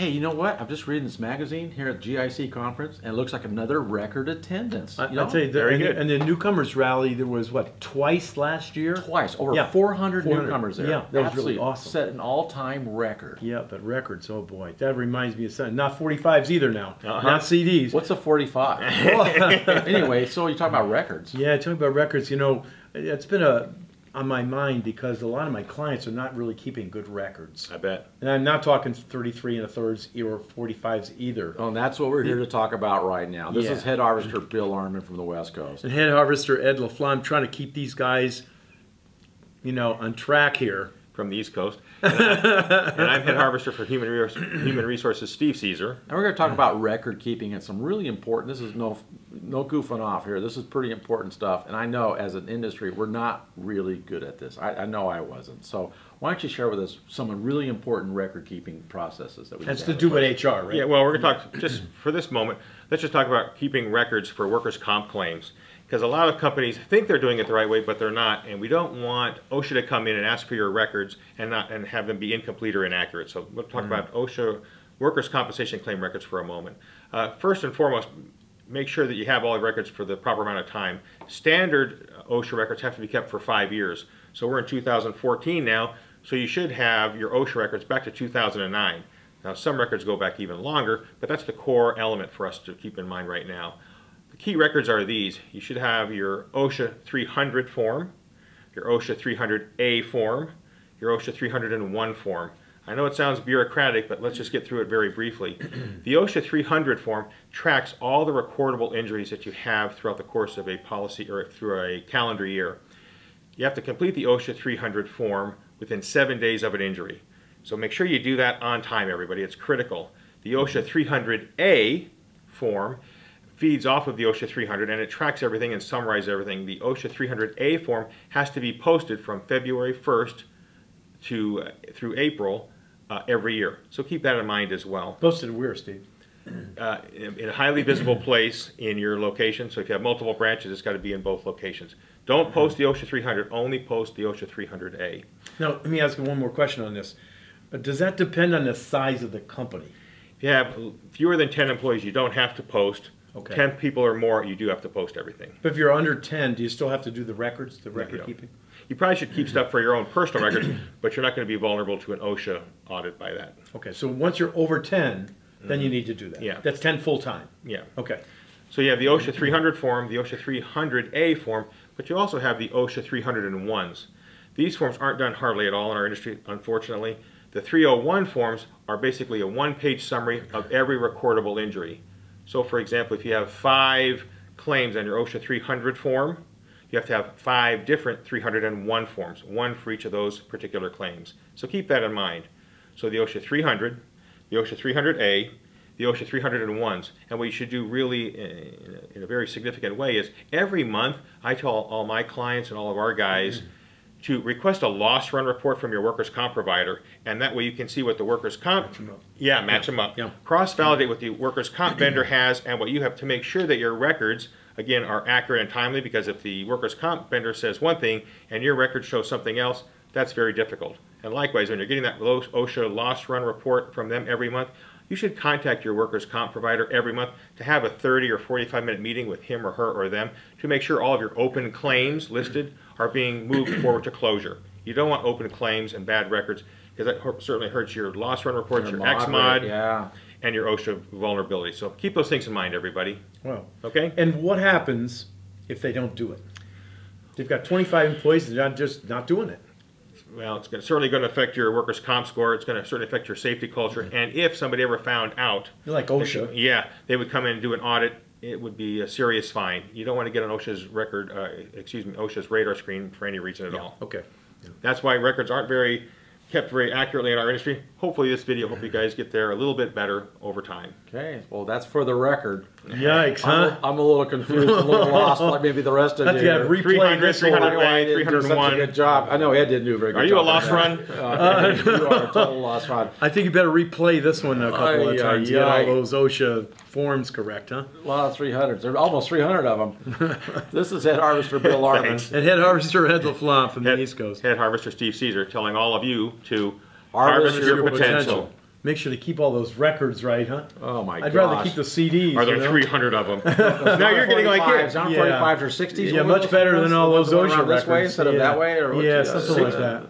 Hey, you know what? I'm just reading this magazine here at the GIC conference, and it looks like another record attendance. I'll tell you, very good. And the newcomers rally, there was what, twice last year? Twice, over 400 newcomers there. Yeah, that was really awesome. Set an all-time record. Yeah, but records, oh boy, that reminds me of something. Not 45s either now, not CDs. What's a 45? Anyway, so you're talking about records. Yeah, talking about records, you know, it's been on my mind because a lot of my clients are not really keeping good records. I bet. And I'm not talking 33 1/3s or 45s either. Oh, and that's what we're here to talk about right now. This is Head Harvester Bill Arman from the West Coast. And Head Harvester Ed LaFlamme. I'm trying to keep these guys, you know, on track here. From the East Coast. And I'm Head Harvester for Human Resources, Steve Cesare. And we're going to talk about record keeping and some really important, this is no goofing off here, this is pretty important stuff. And I know as an industry, we're not really good at this. I know I wasn't. So why don't you share with us some really important record keeping processes that we That's to do with HR, right? Yeah, well, we're going to talk, just for this moment, let's just talk about keeping records for workers' comp claims. Because a lot of companies think they're doing it the right way, but they're not, and we don't want OSHA to come in and ask for your records and have them be incomplete or inaccurate. So we'll talk about OSHA workers' compensation claim records for a moment. First and foremost, make sure that you have all the records for the proper amount of time. Standard OSHA records have to be kept for 5 years. So we're in 2014 now, so you should have your OSHA records back to 2009. Now some records go back even longer, but that's the core element for us to keep in mind right now. The key records are these. You should have your OSHA 300 form, your OSHA 300A form, your OSHA 301 form. I know it sounds bureaucratic, but let's just get through it very briefly. The OSHA 300 form tracks all the recordable injuries that you have throughout the course of a policy or through a calendar year. You have to complete the OSHA 300 form within 7 days of an injury. So make sure you do that on time, everybody. It's critical. The OSHA 300A form feeds off of the OSHA 300 and it tracks everything and summarizes everything. The OSHA 300A form has to be posted from February 1st through April every year. So keep that in mind as well. Posted where, Steve? In a highly visible place in your location. So if you have multiple branches, it's got to be in both locations. Don't post the OSHA 300, only post the OSHA 300A. Now, let me ask you one more question on this. Does that depend on the size of the company? If you have fewer than 10 employees, you don't have to post. Okay. 10 people or more, you do have to post everything. But if you're under 10, do you still have to do the records, the record keeping? You probably should keep stuff for your own personal records, but you're not going to be vulnerable to an OSHA audit by that. Okay, so once you're over 10, then you need to do that. Yeah. That's 10 full-time. Yeah. Okay. So you have the OSHA 300 form, the OSHA 300A form, but you also have the OSHA 301s. These forms aren't done hardly at all in our industry, unfortunately. The 301 forms are basically a one-page summary of every recordable injury. So for example, if you have 5 claims on your OSHA 300 form, you have to have 5 different 301 forms, one for each of those particular claims. So keep that in mind. So the OSHA 300, the OSHA 300A, the OSHA 301s, and what you should do really in a very significant way is every month I tell all my clients and all of our guys to request a loss run report from your workers' comp provider, and that way you can see what the workers' comp, match them up. Yeah. Cross-validate what the workers' comp vendor has and what you have to make sure that your records, again, are accurate and timely, because if the workers' comp vendor says one thing and your records show something else, that's very difficult. And likewise, when you're getting that OSHA loss run report from them every month, you should contact your workers' comp provider every month to have a 30 or 45-minute meeting with him or her or them to make sure all of your open claims listed are being moved forward to closure. You don't want open claims and bad records, because that certainly hurts your loss run reports, your XMOD, and your OSHA vulnerability. So keep those things in mind, everybody. Wow. Okay? And what happens if they don't do it? They've got 25 employees, they're just not doing it. Well, it's certainly going to affect your workers' comp score. It's going to certainly affect your safety culture. And if somebody ever found out, like OSHA, they would come in and do an audit. It would be a serious fine. You don't want to get on OSHA's OSHA's radar screen for any reason at all. Okay. That's why records aren't kept very accurately in our industry. Hopefully this video will help you guys get there a little bit better over time. Okay, well that's for the record. Yikes, huh? I'm a little confused, a little lost, like maybe the rest of you. You have to replay this 300, 301. Good job. I know Ed didn't do a very good job. Are you a lost run? You are a total lost run. I think you better replay this one a couple of times. Get all those OSHA forms correct, huh? A lot of 300s. There are almost 300 of them. This is Head Harvester Bill Arman. And Head Harvester Ed LaFlamme from the East Coast. Head Harvester Steve Cesare telling all of you to harvest your potential. make sure to keep all those records right, huh? Oh my I'd gosh. rather keep the CDs. Are there you know? 300 of them? Now you're getting like Sound here. Yeah. 45s or 60s. Yeah, much better than all those OSHA this way records. instead of that way, or Yeah, what's something like that.